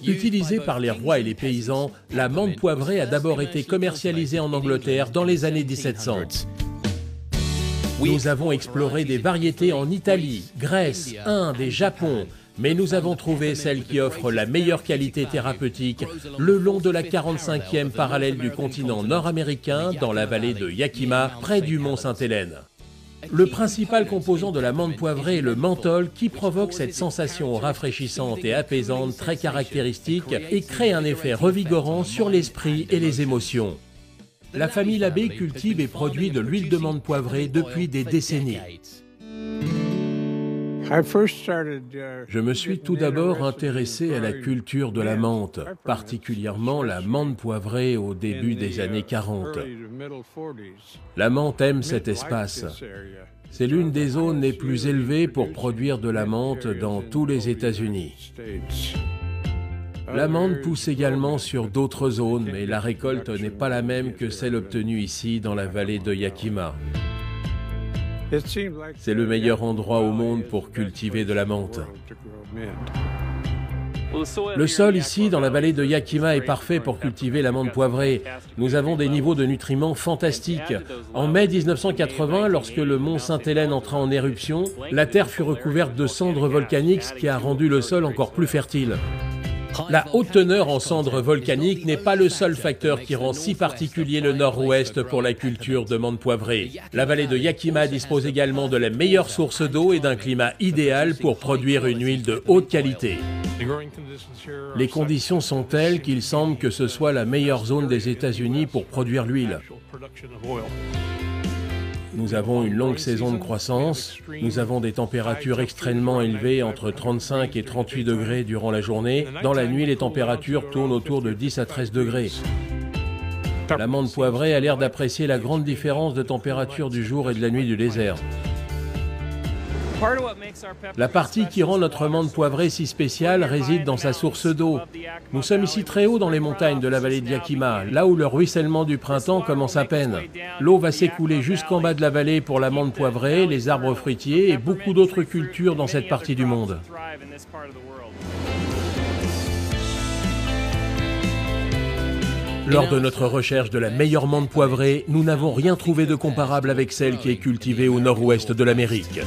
Utilisée par les rois et les paysans, la menthe poivrée a d'abord été commercialisée en Angleterre dans les années 1700. Nous avons exploré des variétés en Italie, Grèce, Inde et Japon, mais nous avons trouvé celle qui offre la meilleure qualité thérapeutique le long de la 45e parallèle du continent nord-américain, dans la vallée de Yakima, près du mont Sainte-Hélène. Le principal composant de la menthe poivrée est le menthol qui provoque cette sensation rafraîchissante et apaisante très caractéristique et crée un effet revigorant sur l'esprit et les émotions. La famille Labbé cultive et produit de l'huile de menthe poivrée depuis des décennies. Je me suis tout d'abord intéressé à la culture de la menthe, particulièrement la menthe poivrée au début des années 40. La menthe aime cet espace. C'est l'une des zones les plus élevées pour produire de la menthe dans tous les États-Unis. La menthe pousse également sur d'autres zones, mais la récolte n'est pas la même que celle obtenue ici dans la vallée de Yakima. C'est le meilleur endroit au monde pour cultiver de la menthe. Le sol ici, dans la vallée de Yakima, est parfait pour cultiver la menthe poivrée. Nous avons des niveaux de nutriments fantastiques. En mai 1980, lorsque le mont Sainte-Hélène entra en éruption, la terre fut recouverte de cendres volcaniques, ce qui a rendu le sol encore plus fertile. La haute teneur en cendres volcaniques n'est pas le seul facteur qui rend si particulier le nord-ouest pour la culture de menthe poivrée. La vallée de Yakima dispose également de la meilleure source d'eau et d'un climat idéal pour produire une huile de haute qualité. Les conditions sont telles qu'il semble que ce soit la meilleure zone des États-Unis pour produire l'huile. Nous avons une longue saison de croissance, nous avons des températures extrêmement élevées entre 35 et 38 degrés durant la journée. Dans la nuit, les températures tournent autour de 10 à 13 degrés. La menthe poivrée a l'air d'apprécier la grande différence de température du jour et de la nuit du désert. La partie qui rend notre menthe poivrée si spéciale réside dans sa source d'eau. Nous sommes ici très haut dans les montagnes de la vallée de Yakima, là où le ruissellement du printemps commence à peine. L'eau va s'écouler jusqu'en bas de la vallée pour la menthe poivrée, les arbres fruitiers et beaucoup d'autres cultures dans cette partie du monde. Lors de notre recherche de la meilleure menthe poivrée, nous n'avons rien trouvé de comparable avec celle qui est cultivée au nord-ouest de l'Amérique.